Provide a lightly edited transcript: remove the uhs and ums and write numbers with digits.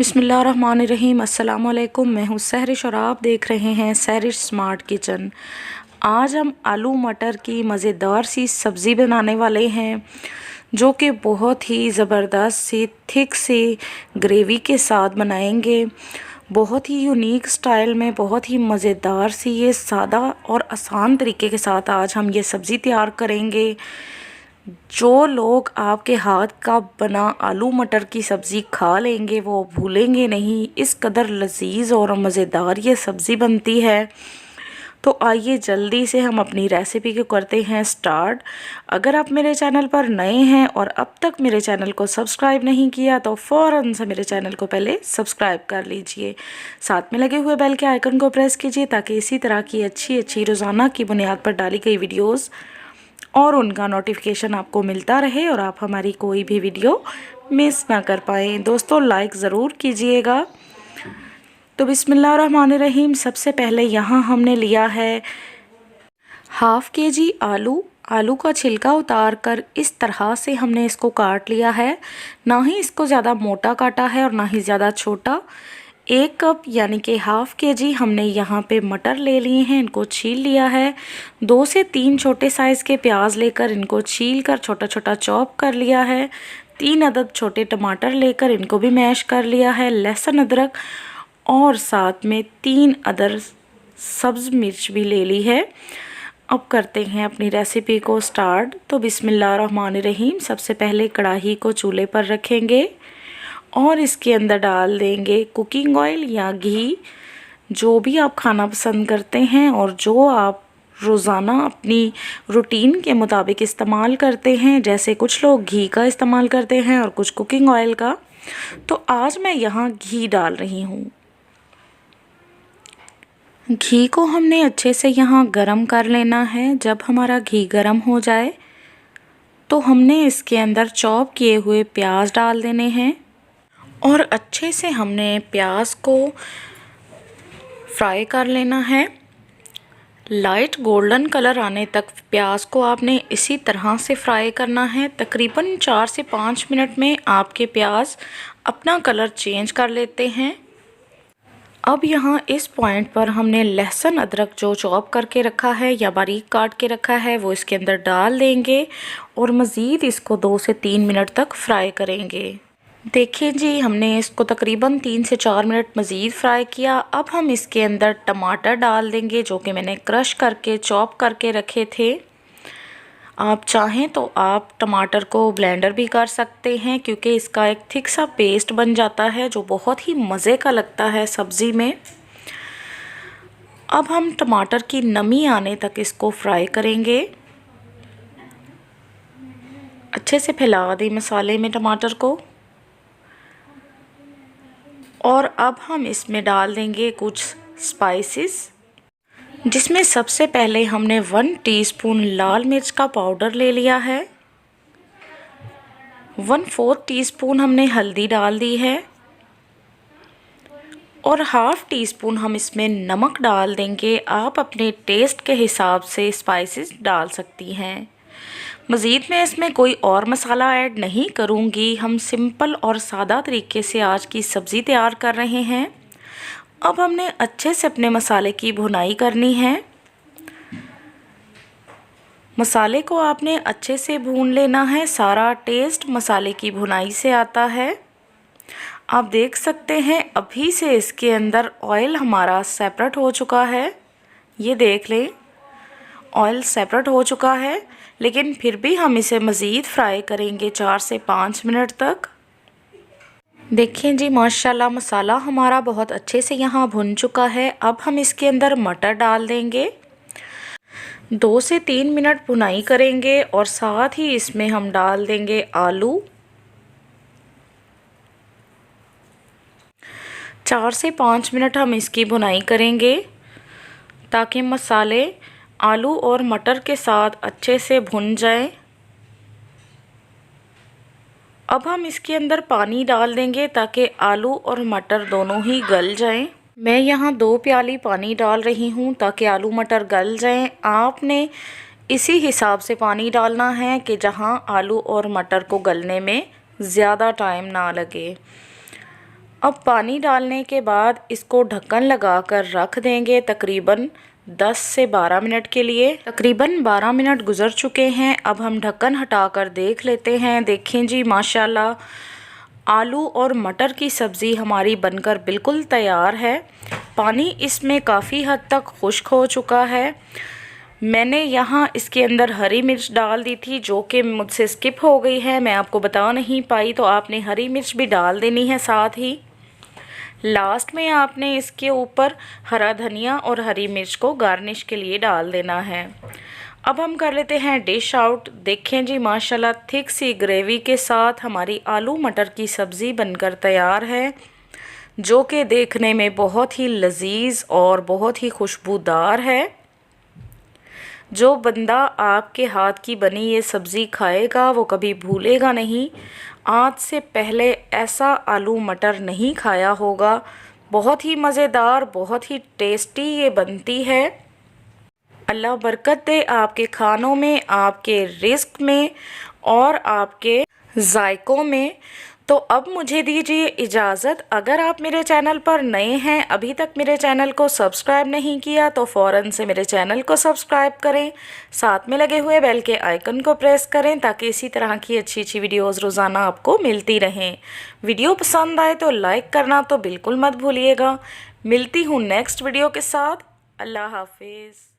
बिस्मिल्लाहिर्रहमानिर्रहीम। अस्सलाम वालेकुम। मैं हूँ सहरिश और आप देख रहे हैं सहरिश स्मार्ट किचन। आज हम आलू मटर की मज़ेदार सी सब्ज़ी बनाने वाले हैं जो कि बहुत ही ज़बरदस्त सी थिक सी ग्रेवी के साथ बनाएंगे। बहुत ही यूनिक स्टाइल में, बहुत ही मज़ेदार सी, ये सादा और आसान तरीके के साथ आज हम ये सब्ज़ी तैयार करेंगे। जो लोग आपके हाथ का बना आलू मटर की सब्ज़ी खा लेंगे वो भूलेंगे नहीं। इस कदर लजीज और मज़ेदार ये सब्ज़ी बनती है। तो आइए जल्दी से हम अपनी रेसिपी को करते हैं स्टार्ट। अगर आप मेरे चैनल पर नए हैं और अब तक मेरे चैनल को सब्सक्राइब नहीं किया तो फ़ौरन से मेरे चैनल को पहले सब्सक्राइब कर लीजिए। साथ में लगे हुए बेल के आइकन को प्रेस कीजिए ताकि इसी तरह की अच्छी रोज़ाना की बुनियाद पर डाली गई वीडियोज़ और उनका नोटिफिकेशन आपको मिलता रहे और आप हमारी कोई भी वीडियो मिस ना कर पाएँ। दोस्तों लाइक ज़रूर कीजिएगा। तो बिस्मिल्लाहिर्रहमानिर्रहीम। सबसे पहले यहाँ हमने लिया है हाफ़ के-जी आलू। आलू का छिलका उतार कर इस तरह से हमने इसको काट लिया है। ना ही इसको ज़्यादा मोटा काटा है और ना ही ज़्यादा छोटा। 1 कप यानी कि हाफ़ के-जी हमने यहाँ पे मटर ले लिए हैं, इनको छील लिया है। 2 से 3 छोटे साइज़ के प्याज लेकर इनको छील कर छोटा छोटा चॉप कर लिया है। 3 अदद छोटे टमाटर लेकर इनको भी मैश कर लिया है। लहसुन अदरक और साथ में 3 अदद सब्ज़ मिर्च भी ले ली है। अब करते हैं अपनी रेसिपी को स्टार्ट। तो बिस्मिल्लाहिर्रहमानिर्रहीम। सबसे पहले कढ़ाई को चूल्हे पर रखेंगे और इसके अंदर डाल देंगे कुकिंग ऑयल या घी, जो भी आप खाना पसंद करते हैं और जो आप रोज़ाना अपनी रूटीन के मुताबिक इस्तेमाल करते हैं। जैसे कुछ लोग घी का इस्तेमाल करते हैं और कुछ कुकिंग ऑयल का, तो आज मैं यहाँ घी डाल रही हूँ। घी को हमने अच्छे से यहाँ गरम कर लेना है। जब हमारा घी गरम हो जाए तो हमने इसके अंदर चॉप किए हुए प्याज डाल देने हैं और अच्छे से हमने प्याज को फ्राई कर लेना है। लाइट गोल्डन कलर आने तक प्याज को आपने इसी तरह से फ्राई करना है। तकरीबन 4 से 5 मिनट में आपके प्याज अपना कलर चेंज कर लेते हैं। अब यहाँ इस पॉइंट पर हमने लहसुन अदरक जो चॉप करके रखा है या बारीक काट के रखा है वो इसके अंदर डाल देंगे और मज़ीद इसको 2 से 3 मिनट तक फ्राई करेंगे। देखिए जी, हमने इसको तकरीबन 3 से 4 मिनट मज़ीद फ्राई किया। अब हम इसके अंदर टमाटर डाल देंगे जो कि मैंने क्रश करके चॉप करके रखे थे। आप चाहें तो आप टमाटर को ब्लेंडर भी कर सकते हैं क्योंकि इसका एक थिक सा पेस्ट बन जाता है जो बहुत ही मज़े का लगता है सब्ज़ी में। अब हम टमाटर की नमी आने तक इसको फ्राई करेंगे। अच्छे से फैला दें मसाले में टमाटर को और अब हम इसमें डाल देंगे कुछ स्पाइसेस, जिसमें सबसे पहले हमने 1 टीस्पून लाल मिर्च का पाउडर ले लिया है। 1/4 टीस्पून हमने हल्दी डाल दी है और हाफ़ टीस्पून हम इसमें नमक डाल देंगे। आप अपने टेस्ट के हिसाब से स्पाइसेस डाल सकती हैं। मज़ीद मैं इसमें कोई और मसाला ऐड नहीं करूँगी। हम सिंपल और सादा तरीके से आज की सब्ज़ी तैयार कर रहे हैं। अब हमने अच्छे से अपने मसाले की भुनाई करनी है। मसाले को आपने अच्छे से भून लेना है। सारा टेस्ट मसाले की भुनाई से आता है। आप देख सकते हैं अभी से इसके अंदर ऑयल हमारा सेपरेट हो चुका है। ये देख लें, ऑयल सेपरेट हो चुका है, लेकिन फिर भी हम इसे मज़ीद फ्राई करेंगे 4 से 5 मिनट तक। देखें जी, माशाल्लाह मसाला हमारा बहुत अच्छे से यहाँ भुन चुका है। अब हम इसके अंदर मटर डाल देंगे। 2 से 3 मिनट भुनाई करेंगे और साथ ही इसमें हम डाल देंगे आलू। 4 से 5 मिनट हम इसकी भुनाई करेंगे ताकि मसाले आलू और मटर के साथ अच्छे से भुन जाएं। अब हम इसके अंदर पानी डाल देंगे ताकि आलू और मटर दोनों ही गल जाएं। मैं यहाँ 2 प्याली पानी डाल रही हूँ ताकि आलू मटर गल जाएं। आपने इसी हिसाब से पानी डालना है कि जहाँ आलू और मटर को गलने में ज़्यादा टाइम ना लगे। अब पानी डालने के बाद इसको ढक्कन लगाकर रख देंगे तकरीबन 10 से 12 मिनट के लिए। तकरीबन 12 मिनट गुजर चुके हैं। अब हम ढक्कन हटाकर देख लेते हैं। देखें जी माशाल्लाह आलू और मटर की सब्ज़ी हमारी बनकर बिल्कुल तैयार है। पानी इसमें काफ़ी हद तक खुश्क हो चुका है। मैंने यहाँ इसके अंदर हरी मिर्च डाल दी थी जो कि मुझसे स्किप हो गई है, मैं आपको बता नहीं पाई, तो आपने हरी मिर्च भी डाल देनी है। साथ ही लास्ट में आपने इसके ऊपर हरा धनिया और हरी मिर्च को गार्निश के लिए डाल देना है। अब हम कर लेते हैं डिश आउट। देखें जी माशाल्लाह थिक सी ग्रेवी के साथ हमारी आलू मटर की सब्ज़ी बनकर तैयार है, जो कि देखने में बहुत ही लजीज और बहुत ही खुशबूदार है। जो बंदा आपके हाथ की बनी ये सब्ज़ी खाएगा वो कभी भूलेगा नहीं, आज से पहले ऐसा आलू मटर नहीं खाया होगा। बहुत ही मज़ेदार, बहुत ही टेस्टी ये बनती है। अल्लाह बरकत दे आपके खानों में, आपके रिज़्क में और आपके जायकों में। तो अब मुझे दीजिए इजाज़त। अगर आप मेरे चैनल पर नए हैं, अभी तक मेरे चैनल को सब्सक्राइब नहीं किया तो फ़ौरन से मेरे चैनल को सब्सक्राइब करें, साथ में लगे हुए बेल के आइकन को प्रेस करें ताकि इसी तरह की अच्छी वीडियोज़ रोज़ाना आपको मिलती रहें। वीडियो पसंद आए तो लाइक करना तो बिल्कुल मत भूलिएगा। मिलती हूँ नेक्स्ट वीडियो के साथ। अल्लाह हाफिज़।